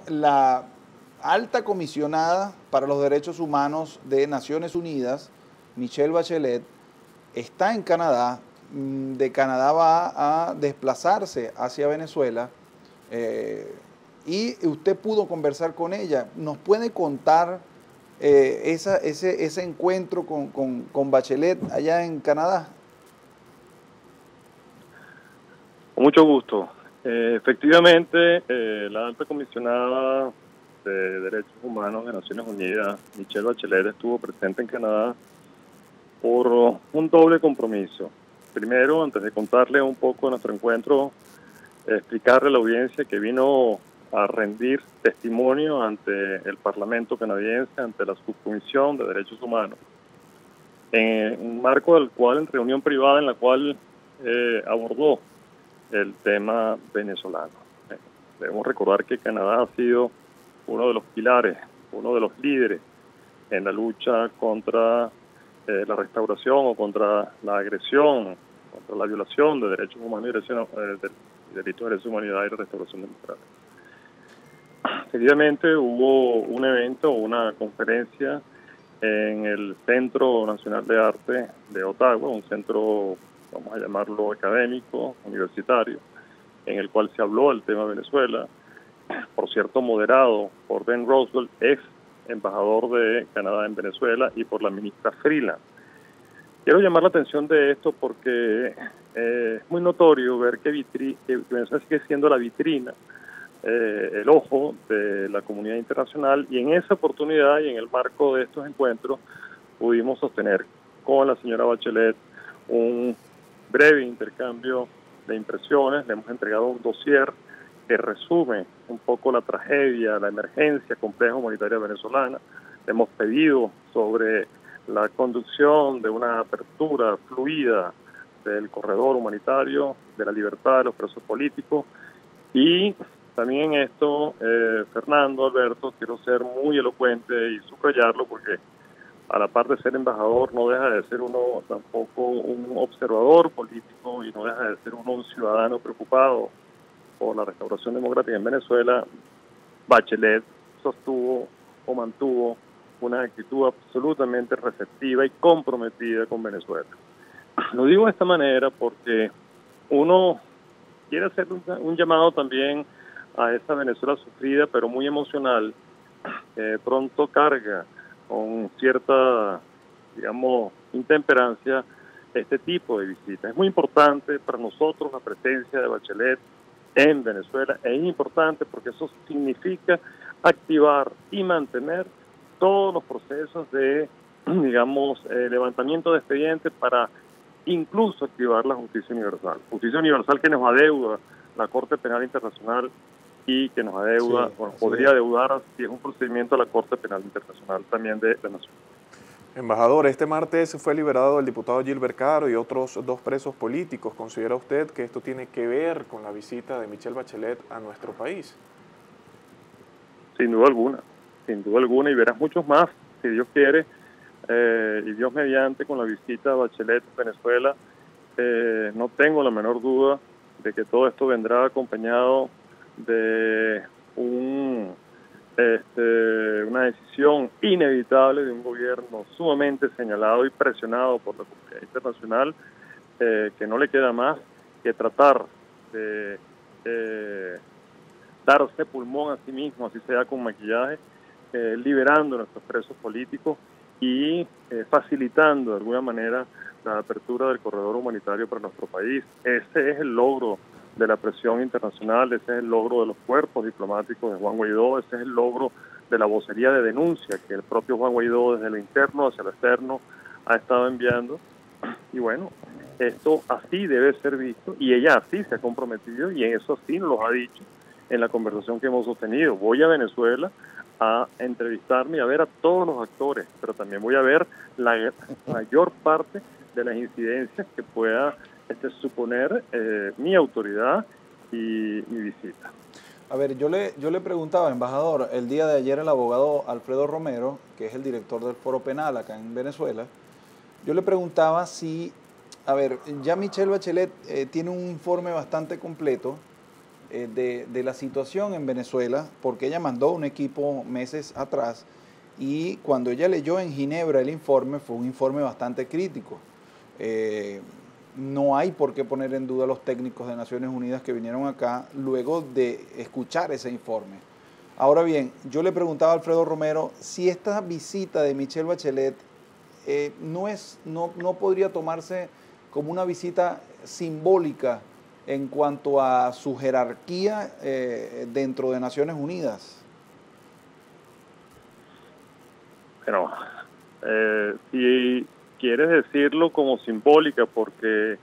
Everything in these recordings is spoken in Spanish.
la alta comisionada para los derechos humanos de Naciones Unidas, Michelle Bachelet, está en Canadá. De Canadá va a desplazarse hacia Venezuela y usted pudo conversar con ella. ¿Nos puede contar ese encuentro con Bachelet allá en Canadá? Con mucho gusto. Efectivamente, la alta comisionada de Derechos Humanos de Naciones Unidas, Michelle Bachelet, estuvo presente en Canadá por un doble compromiso. Primero, antes de contarle un poco de nuestro encuentro, explicarle a la audiencia que vino a rendir testimonio ante el Parlamento canadiense, ante la Subcomisión de Derechos Humanos, en un marco del cual, en reunión privada en la cual abordó el tema venezolano. Debemos recordar que Canadá ha sido uno de los pilares, uno de los líderes en la lucha contra la restauración o contra la agresión, contra la violación de derechos humanos y delitos de lesa humanidad y la restauración democrática. Seguidamente hubo un evento, una conferencia en el Centro Nacional de Arte de Ottawa, un centro, vamos a llamarlo académico, universitario, en el cual se habló del tema Venezuela, por cierto moderado por Ben Roosevelt, ex embajador de Canadá en Venezuela, y por la ministra Freeland. Quiero llamar la atención de esto porque es muy notorio ver que Venezuela sigue siendo la vitrina, el ojo de la comunidad internacional, y en esa oportunidad y en el marco de estos encuentros pudimos sostener con la señora Bachelet un breve intercambio de impresiones. Le hemos entregado un dossier que resume un poco la tragedia, la emergencia compleja humanitaria venezolana. Le hemos pedido sobre la conducción de una apertura fluida del corredor humanitario, de la libertad de los presos políticos. Y también en esto, Fernando, Alberto, quiero ser muy elocuente y subrayarlo porque a la par de ser embajador no deja de ser uno tampoco un observador político y no deja de ser uno un ciudadano preocupado por la restauración democrática en Venezuela. Bachelet sostuvo o mantuvo una actitud absolutamente receptiva y comprometida con Venezuela. Lo digo de esta manera porque uno quiere hacer un llamado también a esa Venezuela sufrida, pero muy emocional, que pronto carga con cierta, digamos, intemperancia este tipo de visitas. Es muy importante para nosotros la presencia de Bachelet en Venezuela. Es importante porque eso significa activar y mantener todos los procesos de, digamos, levantamiento de expedientes para incluso activar la justicia universal. Justicia universal que nos adeuda la Corte Penal Internacional y que nos adeuda, bueno, podría adeudar si es un procedimiento a la Corte Penal Internacional también de la Nación. Embajador, este martes fue liberado el diputado Gilbert Caro y otros 2 presos políticos. ¿Considera usted que esto tiene que ver con la visita de Michelle Bachelet a nuestro país? Sin duda alguna, y verás muchos más, si Dios quiere, y Dios mediante, con la visita a Bachelet a Venezuela. No tengo la menor duda de que todo esto vendrá acompañado de una decisión inevitable de un gobierno sumamente señalado y presionado por la comunidad internacional, que no le queda más que tratar de darse pulmón a sí mismo, así sea con maquillaje, liberando a nuestros presos políticos y facilitando de alguna manera la apertura del corredor humanitario para nuestro país. Ese es el logro de la presión internacional, ese es el logro de los cuerpos diplomáticos de Juan Guaidó, ese es el logro de la vocería de denuncia que el propio Juan Guaidó desde lo interno hacia lo externo ha estado enviando. Y bueno, esto así debe ser visto y ella así se ha comprometido y eso sí nos lo ha dicho en la conversación que hemos sostenido. Voy a Venezuela a entrevistarme y a ver a todos los actores, pero también voy a ver la mayor parte de las incidencias que pueda suponer mi autoridad y mi visita. A ver, yo le preguntaba, embajador, el día de ayer el abogado Alfredo Romero, que es el director del Foro Penal acá en Venezuela, yo le preguntaba si, a ver, ya Michelle Bachelet tiene un informe bastante completo de la situación en Venezuela, porque ella mandó un equipo meses atrás y cuando ella leyó en Ginebra el informe, fue un informe bastante crítico. No hay por qué poner en duda a los técnicos de Naciones Unidas que vinieron acá luego de escuchar ese informe. Ahora bien, yo le preguntaba a Alfredo Romero si esta visita de Michelle Bachelet no podría tomarse como una visita simbólica en cuanto a su jerarquía dentro de Naciones Unidas. Pero si quieres decirlo como simbólica, porque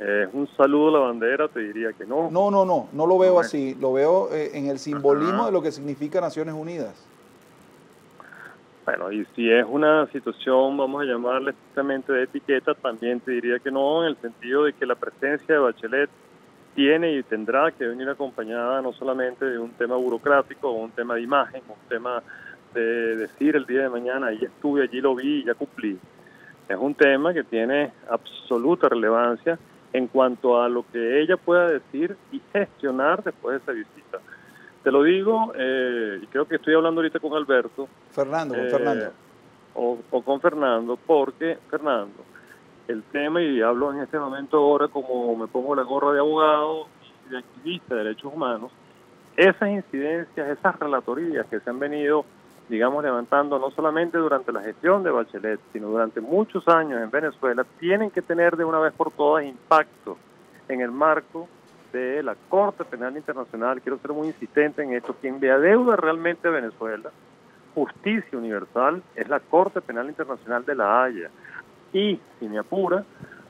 es un saludo a la bandera, te diría que no. No lo veo así, lo veo en el simbolismo de lo que significa Naciones Unidas. Bueno, y si es una situación, vamos a llamarla estrictamente de etiqueta, también te diría que no, en el sentido de que la presencia de Bachelet tiene y tendrá que venir acompañada no solamente de un tema burocrático, un tema de imagen, un tema de decir el día de mañana, allí estuve, allí lo vi y ya cumplí. Es un tema que tiene absoluta relevancia en cuanto a lo que ella pueda decir y gestionar después de esa visita. Te lo digo, y creo que estoy hablando ahorita con Alberto. Fernando. O con Fernando, porque, Fernando, el tema, y hablo en este momento ahora como me pongo la gorra de abogado y de activista de derechos humanos, esas incidencias, esas relatorías que se han venido, digamos, levantando no solamente durante la gestión de Bachelet, sino durante muchos años en Venezuela, tienen que tener de una vez por todas impacto en el marco de la Corte Penal Internacional. Quiero ser muy insistente en esto: quien le adeuda realmente a Venezuela justicia universal es la Corte Penal Internacional de La Haya. Y, si me apura,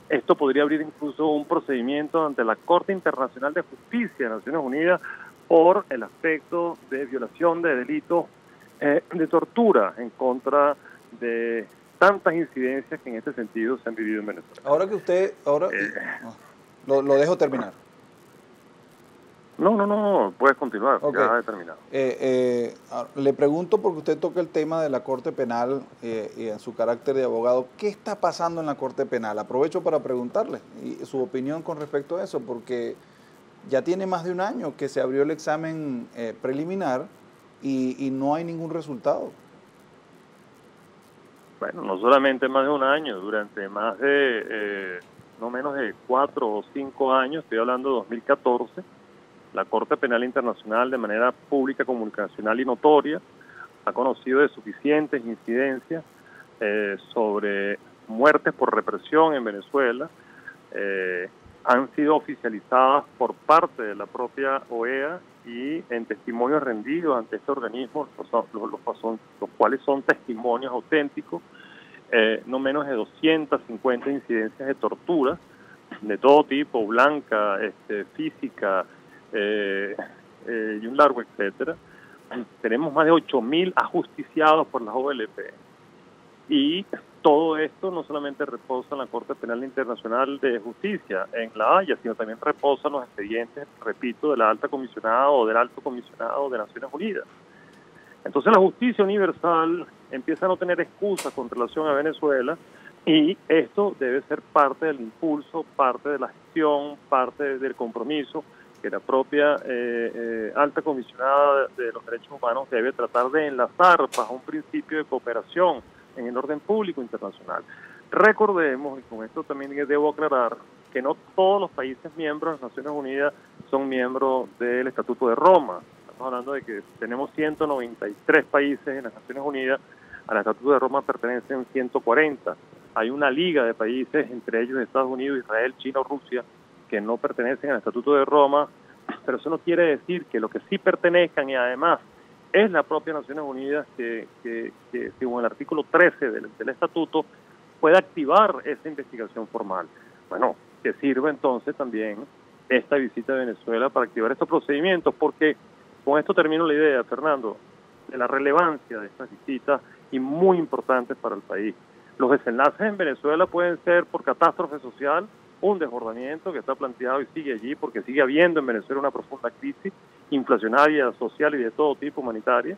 esto podría abrir incluso un procedimiento ante la Corte Internacional de Justicia de Naciones Unidas por el aspecto de violación de delitos de tortura en contra de tantas incidencias que en este sentido se han vivido en Venezuela. Ahora que usted, lo dejo terminar. No, puedes continuar, okay. Ya he terminado. Le pregunto, porque usted toca el tema de la Corte Penal y en su carácter de abogado, ¿qué está pasando en la Corte Penal? Aprovecho para preguntarle su opinión con respecto a eso, porque ya tiene más de un año que se abrió el examen preliminar y no hay ningún resultado. Bueno, no solamente más de un año, durante más de, no menos de 4 o 5 años, estoy hablando de 2014, la Corte Penal Internacional, de manera pública, comunicacional y notoria, ha conocido de suficientes incidencias sobre muertes por represión en Venezuela. Han sido oficializadas por parte de la propia OEA y en testimonios rendidos ante este organismo, los cuales son testimonios auténticos, no menos de 250 incidencias de tortura de todo tipo, blanca, física, y un largo etcétera. Tenemos más de 8.000 ajusticiados por las OLP. Y todo esto no solamente reposa en la Corte Penal Internacional de Justicia en La Haya, sino también reposa en los expedientes, repito, de la alta comisionada o del alto comisionado de Naciones Unidas. Entonces la justicia universal empieza a no tener excusas con relación a Venezuela, y esto debe ser parte del impulso, parte de la gestión, parte del compromiso que la propia alta comisionada de los derechos humanos debe tratar de enlazar bajo un principio de cooperación en el orden público internacional. Recordemos, y con esto también debo aclarar, que no todos los países miembros de las Naciones Unidas son miembros del Estatuto de Roma. Estamos hablando de que tenemos 193 países en las Naciones Unidas, al Estatuto de Roma pertenecen 140. Hay una liga de países, entre ellos Estados Unidos, Israel, China o Rusia, que no pertenecen al Estatuto de Roma, pero eso no quiere decir que lo que sí pertenezcan, y además es la propia Naciones Unidas que según el artículo 13 del Estatuto, puede activar esa investigación formal. Bueno, que sirva entonces también esta visita a Venezuela para activar estos procedimientos, porque con esto termino la idea, Fernando, de la relevancia de estas visitas y muy importantes para el país. Los desenlaces en Venezuela pueden ser por catástrofe social, un desbordamiento que está planteado y sigue allí, porque sigue habiendo en Venezuela una profunda crisis inflacionaria, social y de todo tipo, humanitaria.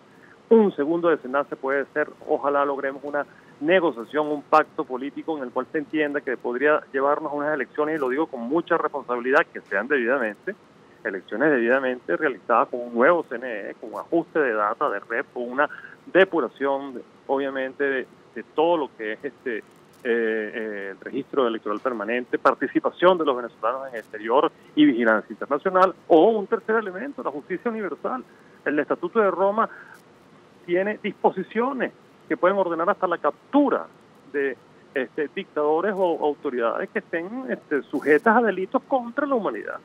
Un segundo desenlace puede ser, ojalá logremos una negociación, un pacto político en el cual se entienda que podría llevarnos a unas elecciones, y lo digo con mucha responsabilidad, que sean debidamente elecciones debidamente realizadas con un nuevo CNE, con un ajuste de data, de red, con una depuración, obviamente, de todo lo que es el registro electoral permanente, participación de los venezolanos en el exterior y vigilancia internacional, o un tercer elemento, la justicia universal. El Estatuto de Roma tiene disposiciones que pueden ordenar hasta la captura de dictadores o autoridades que estén sujetas a delitos contra la humanidad.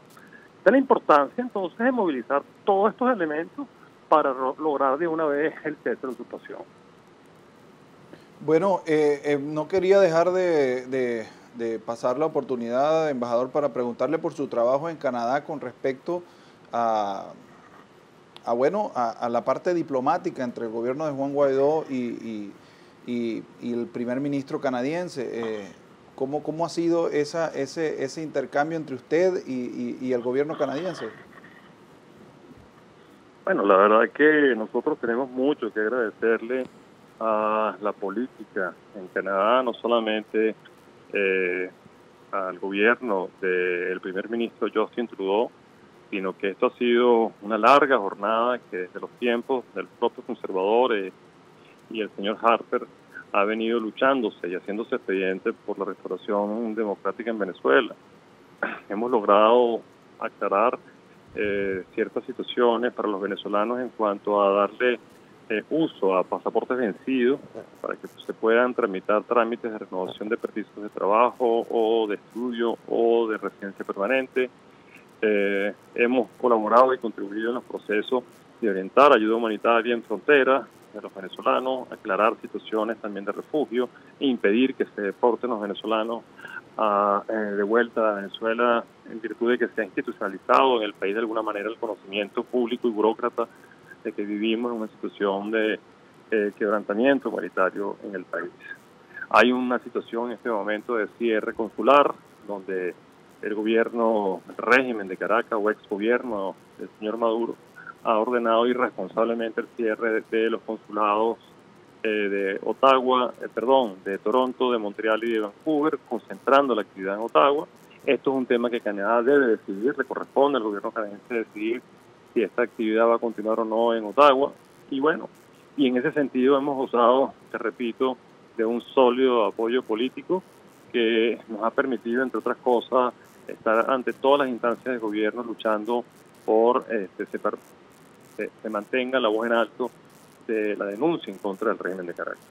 Esta es la importancia entonces de movilizar todos estos elementos para lograr de una vez el cese de la usurpación. Bueno, no quería dejar de pasar la oportunidad, embajador, para preguntarle por su trabajo en Canadá con respecto a la parte diplomática entre el gobierno de Juan Guaidó y el primer ministro canadiense. ¿Cómo ha sido ese intercambio entre usted y el gobierno canadiense? Bueno, la verdad es que nosotros tenemos mucho que agradecerle a la política en Canadá, no solamente al gobierno del primer ministro Justin Trudeau, sino que esto ha sido una larga jornada que desde los tiempos del propio conservador y el señor Harper ha venido luchándose y haciéndose expediente por la restauración democrática en Venezuela. Hemos logrado aclarar ciertas situaciones para los venezolanos en cuanto a darle uso a pasaportes vencidos para que se puedan tramitar trámites de renovación de permisos de trabajo o de estudio o de residencia permanente. Hemos colaborado y contribuido en los procesos de orientar ayuda humanitaria en frontera de los venezolanos, aclarar situaciones también de refugio e impedir que se deporten los venezolanos de vuelta a Venezuela en virtud de que se ha institucionalizado en el país de alguna manera el conocimiento público y burócrata de que vivimos en una situación de quebrantamiento humanitario en el país. Hay una situación en este momento de cierre consular donde el gobierno, el régimen de Caracas o ex gobierno del señor Maduro ha ordenado irresponsablemente el cierre de los consulados de Toronto, de Montreal y de Vancouver, concentrando la actividad en Ottawa. Esto es un tema que Canadá debe decidir, le corresponde al gobierno canadiense decidir si esta actividad va a continuar o no en Ottawa. Y bueno, y en ese sentido hemos gozado, te repito, de un sólido apoyo político que nos ha permitido, entre otras cosas, estar ante todas las instancias de gobierno luchando por se mantenga la voz en alto de la denuncia en contra del régimen de Caracas.